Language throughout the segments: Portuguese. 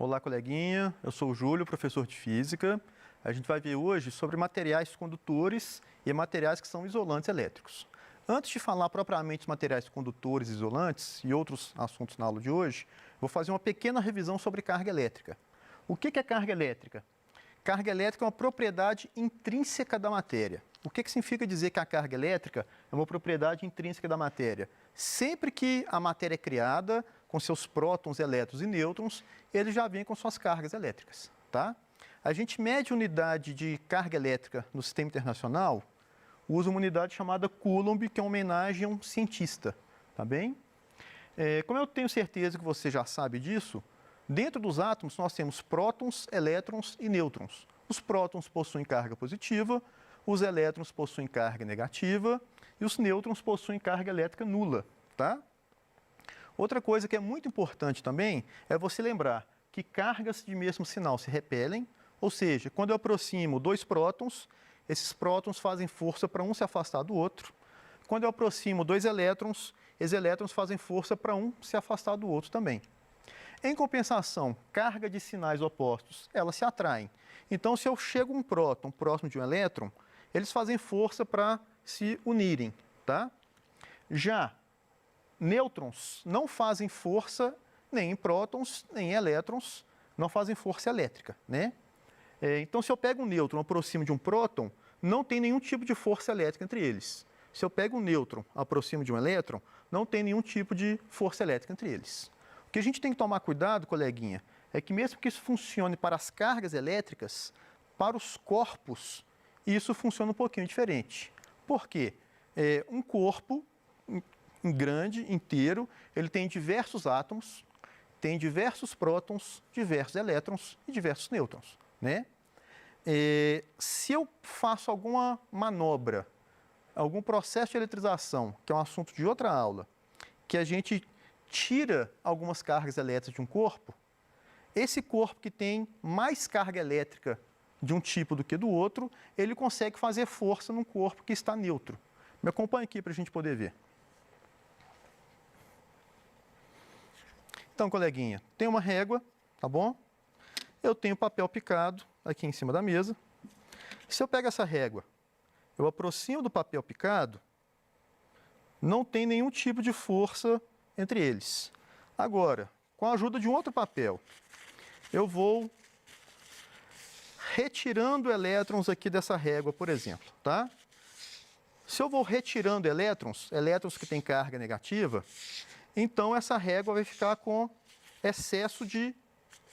Olá, coleguinha. Eu sou o Júlio, professor de Física. A gente vai ver hoje sobre materiais condutores e materiais que são isolantes elétricos. Antes de falar propriamente dos materiais condutores e isolantes e outros assuntos na aula de hoje, vou fazer uma pequena revisão sobre carga elétrica. O que é carga elétrica? Carga elétrica é uma propriedade intrínseca da matéria. O que significa dizer que a carga elétrica é uma propriedade intrínseca da matéria? Sempre que a matéria é criada, com seus prótons, elétrons e nêutrons, ele já vem com suas cargas elétricas, tá? A gente mede unidade de carga elétrica no sistema internacional, usa uma unidade chamada Coulomb, que é uma homenagem a um cientista, tá bem? Como eu tenho certeza que você já sabe disso, dentro dos átomos nós temos prótons, elétrons e nêutrons. Os prótons possuem carga positiva, os elétrons possuem carga negativa e os nêutrons possuem carga elétrica nula, tá? Outra coisa que é muito importante também é você lembrar que cargas de mesmo sinal se repelem, ou seja, quando eu aproximo dois prótons, esses prótons fazem força para um se afastar do outro. Quando eu aproximo dois elétrons, esses elétrons fazem força para um se afastar do outro também. Em compensação, carga de sinais opostos, elas se atraem. Então, se eu chego um próton próximo de um elétron, eles fazem força para se unirem, tá? Já nêutrons não fazem força nem em prótons, nem em elétrons, não fazem força elétrica, né? Então, se eu pego um nêutron e aproximo de um próton, não tem nenhum tipo de força elétrica entre eles. Se eu pego um nêutron e aproximo de um elétron, não tem nenhum tipo de força elétrica entre eles. O que a gente tem que tomar cuidado, coleguinha, é que mesmo que isso funcione para as cargas elétricas, para os corpos, isso funciona um pouquinho diferente. Por quê? Um corpo grande, inteiro, ele tem diversos átomos, tem diversos prótons, diversos elétrons e diversos nêutrons, né? Se eu faço alguma manobra, algum processo de eletrização, que é um assunto de outra aula, que a gente tira algumas cargas elétricas de um corpo, esse corpo que tem mais carga elétrica de um tipo do que do outro, ele consegue fazer força num corpo que está neutro. Me acompanhe aqui para a gente poder ver. Então, coleguinha, tem uma régua, tá bom? Eu tenho papel picado aqui em cima da mesa. Se eu pego essa régua, eu aproximo do papel picado, não tem nenhum tipo de força entre eles. Agora, com a ajuda de um outro papel, eu vou retirando elétrons aqui dessa régua, por exemplo, tá? Se eu vou retirando elétrons que têm carga negativa, então essa régua vai ficar com excesso de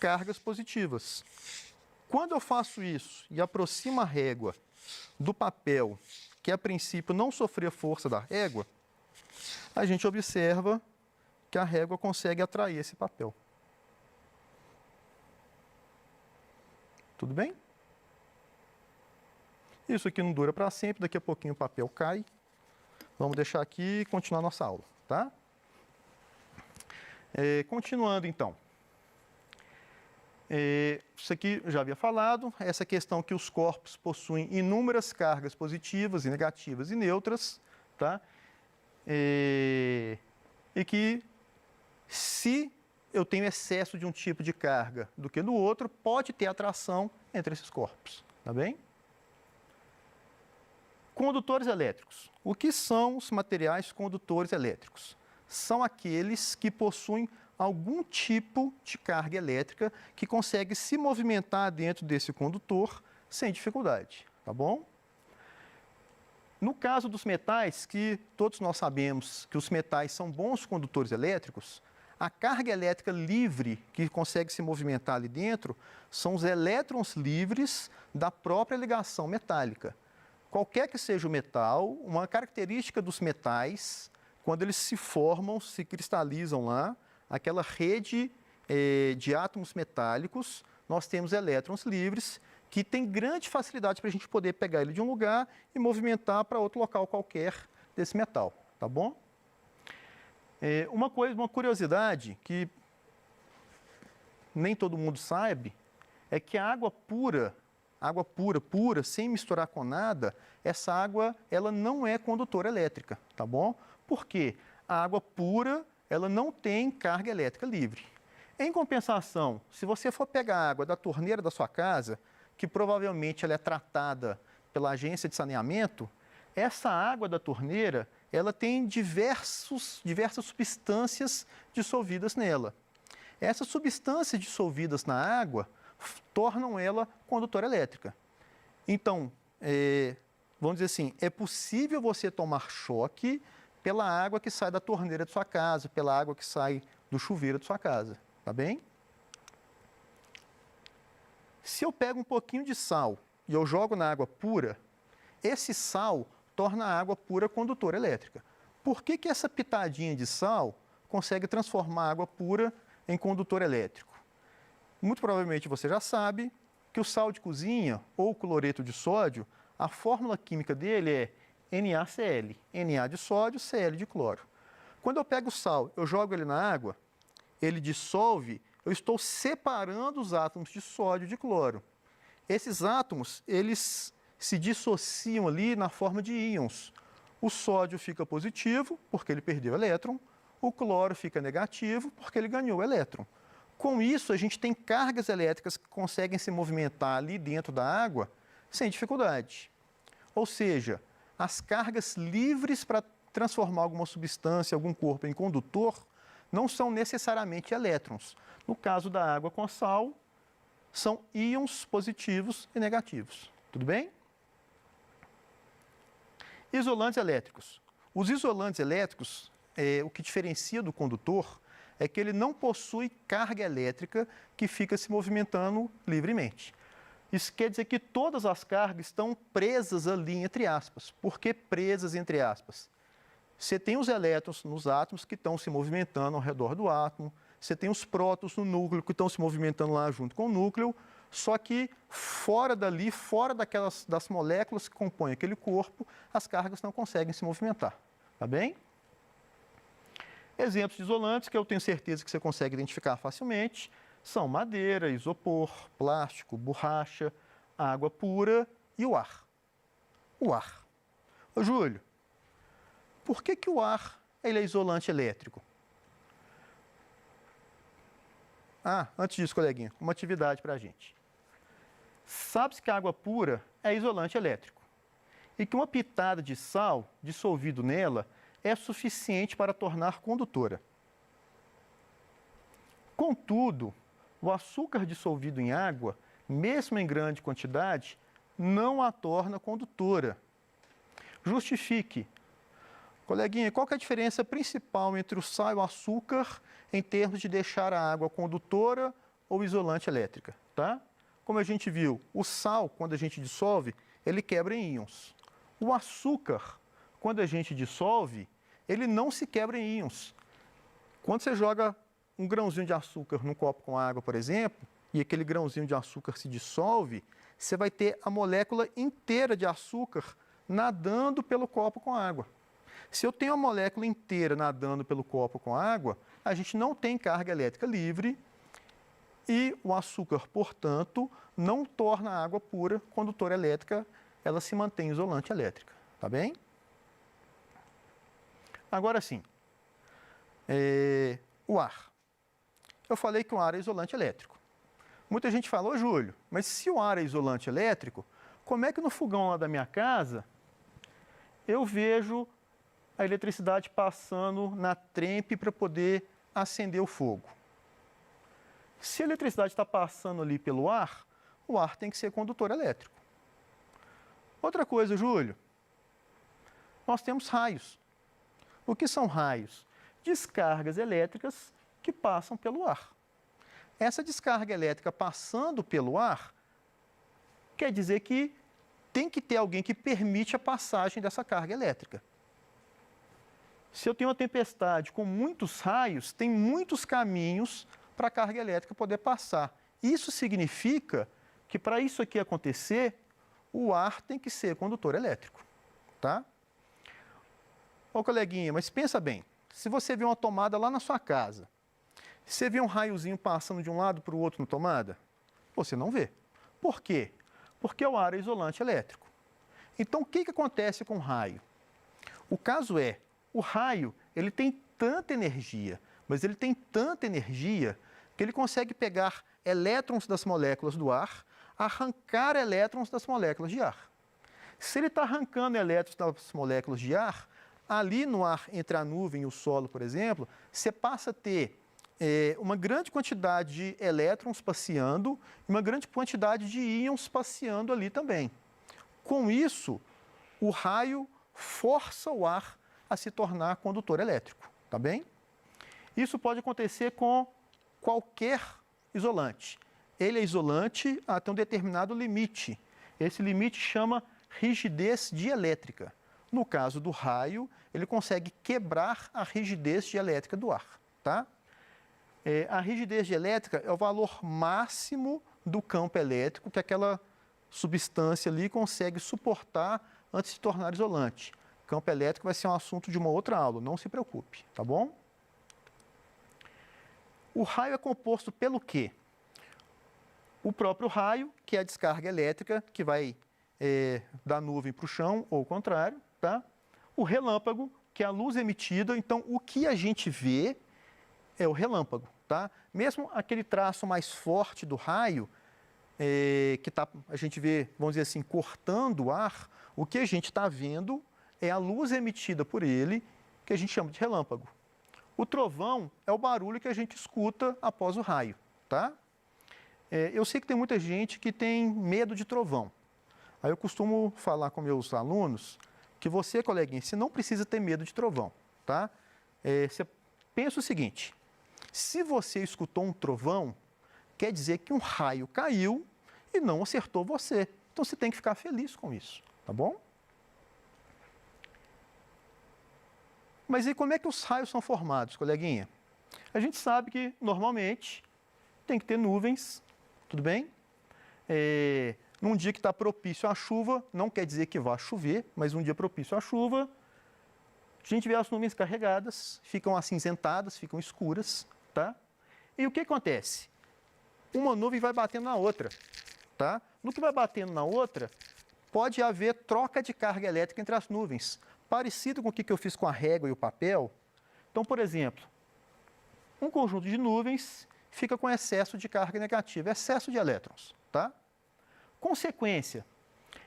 cargas positivas. Quando eu faço isso e aproximo a régua do papel, que a princípio não sofria força da régua, a gente observa que a régua consegue atrair esse papel. Tudo bem? Isso aqui não dura para sempre, daqui a pouquinho o papel cai. Vamos deixar aqui e continuar nossa aula, tá? Continuando então. Isso aqui eu já havia falado, essa questão que os corpos possuem inúmeras cargas positivas e negativas e neutras, tá? E que se eu tenho excesso de um tipo de carga do que do outro, pode ter atração entre esses corpos, tá bem? Condutores elétricos. O que são os materiais condutores elétricos? São aqueles que possuem algum tipo de carga elétrica que consegue se movimentar dentro desse condutor sem dificuldade, tá bom? No caso dos metais, que todos nós sabemos que os metais são bons condutores elétricos, a carga elétrica livre que consegue se movimentar ali dentro são os elétrons livres da própria ligação metálica. Qualquer que seja o metal, uma característica dos metais, quando eles se formam, se cristalizam lá, aquela rede de átomos metálicos, nós temos elétrons livres que tem grande facilidade para a gente poder pegar ele de um lugar e movimentar para outro local qualquer desse metal, tá bom? Uma curiosidade que nem todo mundo sabe, é que a água pura, sem misturar com nada, essa água ela não é condutora elétrica, tá bom? Por quê? A água pura, ela não tem carga elétrica livre. Em compensação, se você for pegar a água da torneira da sua casa, que provavelmente ela é tratada pela agência de saneamento, essa água da torneira, ela tem diversas substâncias dissolvidas nela. Essas substâncias dissolvidas na água tornam ela condutora elétrica. Então, vamos dizer assim, é possível você tomar choque pela água que sai da torneira de sua casa, pela água que sai do chuveiro de sua casa, tá bem? Se eu pego um pouquinho de sal e eu jogo na água pura, esse sal torna a água pura condutora elétrica. Por que que essa pitadinha de sal consegue transformar a água pura em condutor elétrico? Muito provavelmente você já sabe que o sal de cozinha ou cloreto de sódio, a fórmula química dele é NaCl, Na de sódio, Cl de cloro. Quando eu pego o sal, eu jogo ele na água, ele dissolve, eu estou separando os átomos de sódio e de cloro. Esses átomos, eles se dissociam ali na forma de íons. O sódio fica positivo, porque ele perdeu elétron, o cloro fica negativo, porque ele ganhou elétron. Com isso, a gente tem cargas elétricas que conseguem se movimentar ali dentro da água sem dificuldade. Ou seja, as cargas livres para transformar alguma substância, algum corpo em condutor, não são necessariamente elétrons. No caso da água com sal, são íons positivos e negativos. Tudo bem? Isolantes elétricos. Os isolantes elétricos, o que diferencia do condutor é que ele não possui carga elétrica que fica se movimentando livremente. Isso quer dizer que todas as cargas estão presas ali, entre aspas. Por que presas, entre aspas? Você tem os elétrons nos átomos que estão se movimentando ao redor do átomo, você tem os prótons no núcleo que estão se movimentando lá junto com o núcleo, só que fora dali, fora das moléculas que compõem aquele corpo, as cargas não conseguem se movimentar. Tá bem? Exemplos de isolantes que eu tenho certeza que você consegue identificar facilmente são madeira, isopor, plástico, borracha, água pura e o ar. O ar. Ô, Júlio, por que que o ar ele é isolante elétrico? Ah, antes disso, coleguinha, uma atividade para a gente. Sabe-se que a água pura é isolante elétrico e que uma pitada de sal dissolvido nela é suficiente para tornar condutora. Contudo, o açúcar dissolvido em água, mesmo em grande quantidade, não a torna condutora. Justifique. Coleguinha, qual que é a diferença principal entre o sal e o açúcar em termos de deixar a água condutora ou isolante elétrica? Tá? Como a gente viu, o sal, quando a gente dissolve, ele quebra em íons. O açúcar, quando a gente dissolve, ele não se quebra em íons. Quando você joga um grãozinho de açúcar num copo com água, por exemplo, e aquele grãozinho de açúcar se dissolve, você vai ter a molécula inteira de açúcar nadando pelo copo com água. Se eu tenho a molécula inteira nadando pelo copo com água, a gente não tem carga elétrica livre e o açúcar, portanto, não torna a água pura condutora elétrica, ela se mantém isolante elétrica. Tá bem? Agora sim, o ar. Eu falei que o ar é isolante elétrico. Muita gente falou, Júlio, mas se o ar é isolante elétrico, como é que no fogão lá da minha casa eu vejo a eletricidade passando na trempe para poder acender o fogo? Se a eletricidade está passando ali pelo ar, o ar tem que ser condutor elétrico. Outra coisa, Júlio, nós temos raios. O que são raios? Descargas elétricas que passam pelo ar. Essa descarga elétrica passando pelo ar quer dizer que tem que ter alguém que permite a passagem dessa carga elétrica. Se eu tenho uma tempestade com muitos raios, tem muitos caminhos para a carga elétrica poder passar. Isso significa que para isso aqui acontecer, o ar tem que ser condutor elétrico, tá? Ô, coleguinha, mas pensa bem, se você vê uma tomada lá na sua casa, você vê um raiozinho passando de um lado para o outro na tomada? Você não vê. Por quê? Porque o ar é isolante elétrico. Então, o que acontece com o raio? O caso é, o raio ele tem tanta energia, mas ele tem tanta energia que ele consegue pegar elétrons das moléculas do ar, arrancar elétrons das moléculas de ar. Se ele está arrancando elétrons das moléculas de ar, ali no ar entre a nuvem e o solo, por exemplo, você passa a ter uma grande quantidade de elétrons passeando e uma grande quantidade de íons passeando ali também. Com isso, o raio força o ar a se tornar condutor elétrico, tá bem? Isso pode acontecer com qualquer isolante. Ele é isolante até um determinado limite. Esse limite chama rigidez dielétrica. No caso do raio, ele consegue quebrar a rigidez dielétrica do ar, tá? A rigidez dielétrica é o valor máximo do campo elétrico que aquela substância ali consegue suportar antes de se tornar isolante. Campo elétrico vai ser um assunto de uma outra aula, não se preocupe, tá bom? O raio é composto pelo quê? O próprio raio, que é a descarga elétrica, que vai da nuvem para o chão, ou o contrário, tá? O relâmpago, que é a luz emitida. Então, o que a gente vê é o relâmpago, tá? Mesmo aquele traço mais forte do raio, a gente vê, vamos dizer assim, cortando o ar, o que a gente está vendo é a luz emitida por ele, que a gente chama de relâmpago. O trovão é o barulho que a gente escuta após o raio, tá? Eu sei que tem muita gente que tem medo de trovão. Aí eu costumo falar com meus alunos que você, coleguinha, você não precisa ter medo de trovão, tá? Você pensa o seguinte, se você escutou um trovão, quer dizer que um raio caiu e não acertou você. Então você tem que ficar feliz com isso, tá bom? Mas e como é que os raios são formados, coleguinha? A gente sabe que, normalmente, tem que ter nuvens, tudo bem? Num dia que está propício à chuva, não quer dizer que vá chover, mas um dia propício à chuva, a gente vê as nuvens carregadas, ficam acinzentadas, ficam escuras, tá? E o que acontece? Uma nuvem vai batendo na outra, tá? No que vai batendo na outra, pode haver troca de carga elétrica entre as nuvens, parecido com o que eu fiz com a régua e o papel. Então, por exemplo, um conjunto de nuvens fica com excesso de carga negativa, excesso de elétrons, tá? Consequência,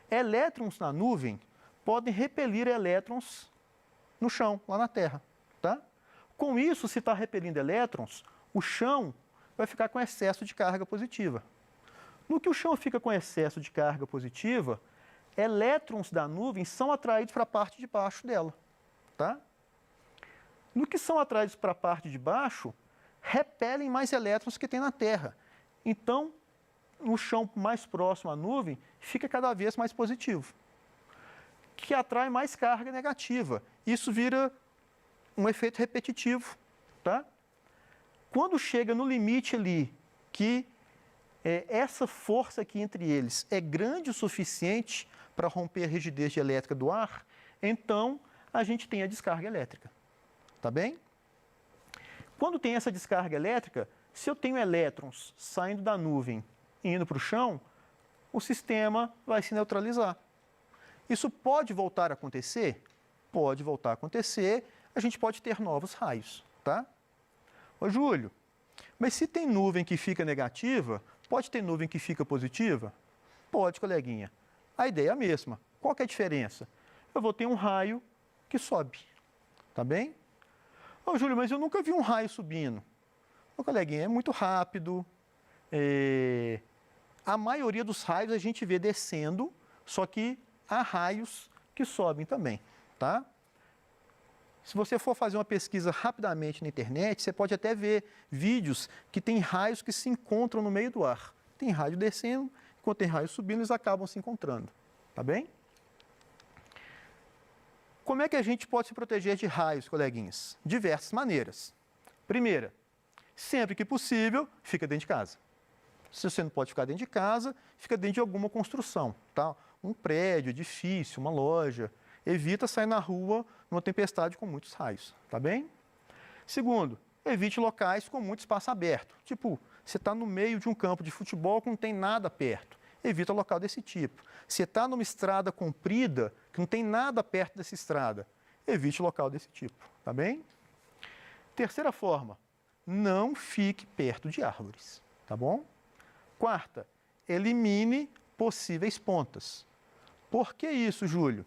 elétrons na nuvem podem repelir elétrons no chão, lá na Terra, tá? Com isso, se está repelindo elétrons, o chão vai ficar com excesso de carga positiva. No que o chão fica com excesso de carga positiva, elétrons da nuvem são atraídos para a parte de baixo dela, tá? No que são atraídos para a parte de baixo, repelem mais elétrons que tem na Terra. Então, no chão mais próximo à nuvem, fica cada vez mais positivo, que atrai mais carga negativa. Isso vira um efeito repetitivo, tá? Quando chega no limite ali, que essa força aqui entre eles é grande o suficiente para romper a rigidez elétrica do ar, então a gente tem a descarga elétrica, tá bem? Quando tem essa descarga elétrica, se eu tenho elétrons saindo da nuvem e indo para o chão, o sistema vai se neutralizar. Isso pode voltar a acontecer? Pode voltar a acontecer, a gente pode ter novos raios, tá? Ô, Júlio, mas se tem nuvem que fica negativa, pode ter nuvem que fica positiva? Pode, coleguinha. A ideia é a mesma. Qual que é a diferença? Eu vou ter um raio que sobe, tá bem? Ô, Júlio, mas eu nunca vi um raio subindo. Ô, coleguinha, é muito rápido. A maioria dos raios a gente vê descendo, só que há raios que sobem também, tá? Se você for fazer uma pesquisa rapidamente na internet, você pode até ver vídeos que tem raios que se encontram no meio do ar. Tem raio descendo, enquanto tem raio subindo, eles acabam se encontrando, tá bem? Como é que a gente pode se proteger de raios, coleguinhas? Diversas maneiras. Primeira, sempre que possível, fica dentro de casa. Se você não pode ficar dentro de casa, fica dentro de alguma construção, tá? Um prédio, edifício, uma loja. Evita sair na rua numa tempestade com muitos raios, tá bem? Segundo, evite locais com muito espaço aberto. Tipo, você está no meio de um campo de futebol que não tem nada perto. Evita local desse tipo. Se está numa estrada comprida, que não tem nada perto dessa estrada, evite local desse tipo, tá bem? Terceira forma, não fique perto de árvores, tá bom? Quarta, elimine possíveis pontas. Por que isso, Júlio?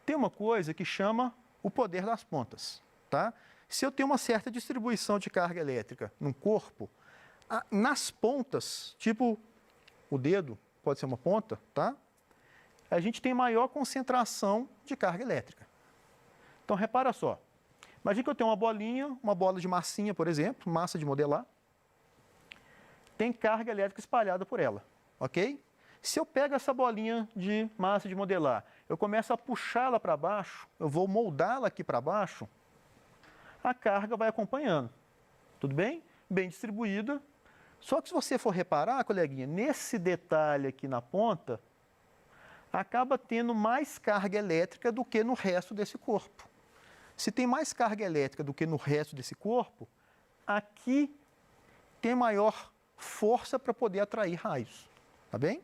Tem uma coisa que chama o poder das pontas, tá? Se eu tenho uma certa distribuição de carga elétrica num corpo, nas pontas, tipo o dedo, pode ser uma ponta, tá? A gente tem maior concentração de carga elétrica. Então, repara só. Imagina que eu tenho uma bolinha, uma bola de massinha, por exemplo, massa de modelar. Tem carga elétrica espalhada por ela, ok? Se eu pego essa bolinha de massa de modelar, eu começo a puxá-la para baixo, eu vou moldá-la aqui para baixo, a carga vai acompanhando. Tudo bem? Bem distribuída. Só que se você for reparar, coleguinha, nesse detalhe aqui na ponta, acaba tendo mais carga elétrica do que no resto desse corpo. Se tem mais carga elétrica do que no resto desse corpo, aqui tem maior força para poder atrair raios, tá bem?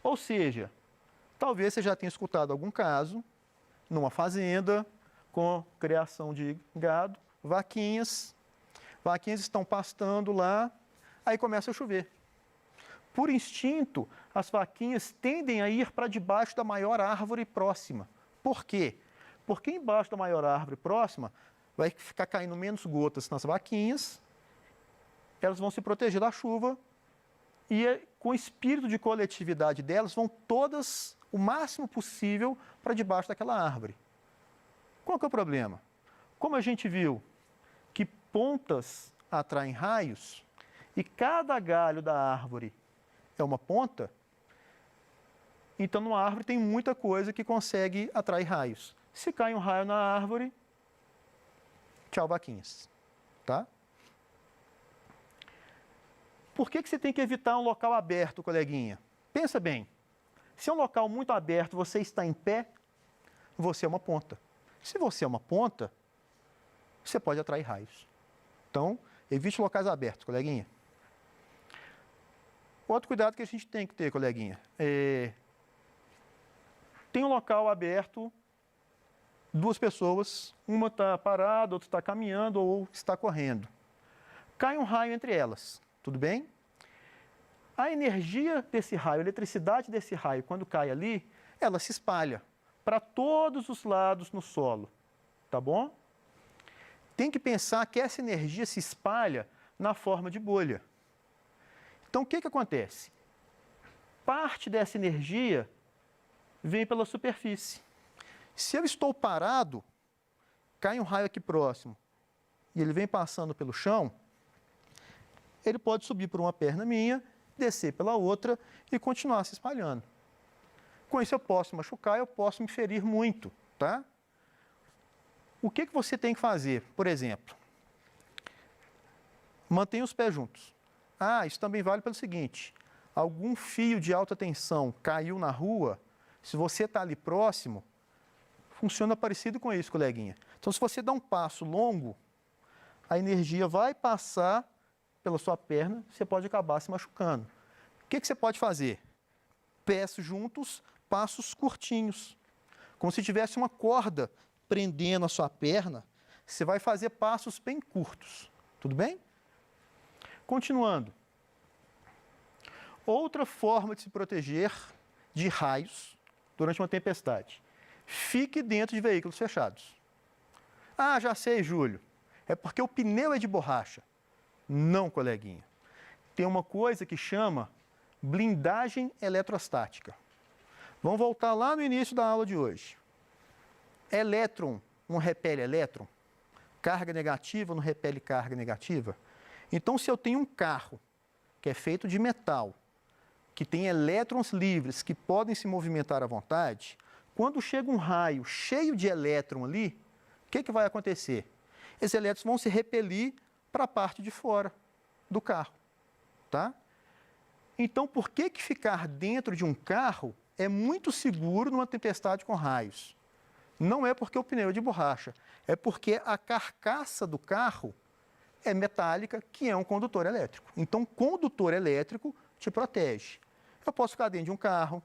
Ou seja, talvez você já tenha escutado algum caso, numa fazenda, com criação de gado, vaquinhas estão pastando lá, aí começa a chover. Por instinto, as vaquinhas tendem a ir para debaixo da maior árvore próxima. Por quê? Porque embaixo da maior árvore próxima vai ficar caindo menos gotas nas vaquinhas, elas vão se proteger da chuva e com o espírito de coletividade delas vão todas, o máximo possível, para debaixo daquela árvore. Qual que é o problema? Como a gente viu que pontas atraem raios e cada galho da árvore é uma ponta, então numa árvore tem muita coisa que consegue atrair raios. Se cai um raio na árvore, tchau vaquinhas, tá? Por que você tem que evitar um local aberto, coleguinha? Pensa bem, se é um local muito aberto, você está em pé, você é uma ponta. Se você é uma ponta, você pode atrair raios. Então, evite locais abertos, coleguinha. Outro cuidado que a gente tem que ter, coleguinha, tem um local aberto, duas pessoas, uma está parada, outra está caminhando ou está correndo. Cai um raio entre elas, tudo bem? A energia desse raio, a eletricidade desse raio, quando cai ali, ela se espalha para todos os lados no solo, tá bom? Tem que pensar que essa energia se espalha na forma de bolha. Então, o que acontece? Parte dessa energia vem pela superfície. Se eu estou parado, cai um raio aqui próximo e ele vem passando pelo chão, ele pode subir por uma perna minha, descer pela outra e continuar se espalhando. Com isso eu posso machucar, eu posso me ferir muito, tá? O que você tem que fazer? Por exemplo, mantenha os pés juntos. Isso também vale pelo seguinte, algum fio de alta tensão caiu na rua, se você está ali próximo, funciona parecido com isso, coleguinha. Então, se você dá um passo longo, a energia vai passar pela sua perna, você pode acabar se machucando. O que você pode fazer? Pés juntos, passos curtinhos. Como se tivesse uma corda prendendo a sua perna, você vai fazer passos bem curtos. Tudo bem? Continuando. Outra forma de se proteger de raios durante uma tempestade. Fique dentro de veículos fechados. Já sei, Júlio. É porque o pneu é de borracha. Não, coleguinha. Tem uma coisa que chama blindagem eletrostática. Vamos voltar lá no início da aula de hoje. Elétron não repele elétron? Carga negativa não repele carga negativa? Então, se eu tenho um carro que é feito de metal, que tem elétrons livres que podem se movimentar à vontade, quando chega um raio cheio de elétron ali, o que vai acontecer? Esses elétrons vão se repelir para a parte de fora do carro, tá? Então, por que ficar dentro de um carro é muito seguro numa tempestade com raios? Não é porque o pneu é de borracha, é porque a carcaça do carro é metálica, que é um condutor elétrico. Então, condutor elétrico te protege. Eu posso ficar dentro de um carro,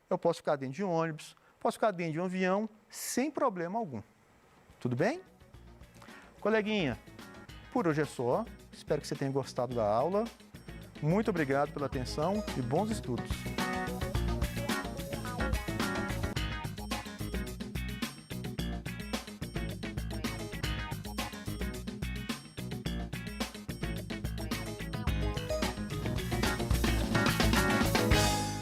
eu posso ficar dentro de um ônibus, posso ficar dentro de um avião, sem problema algum. Tudo bem? Coleguinha, Por hoje é só. Espero que você tenha gostado da aula. Muito obrigado pela atenção e bons estudos.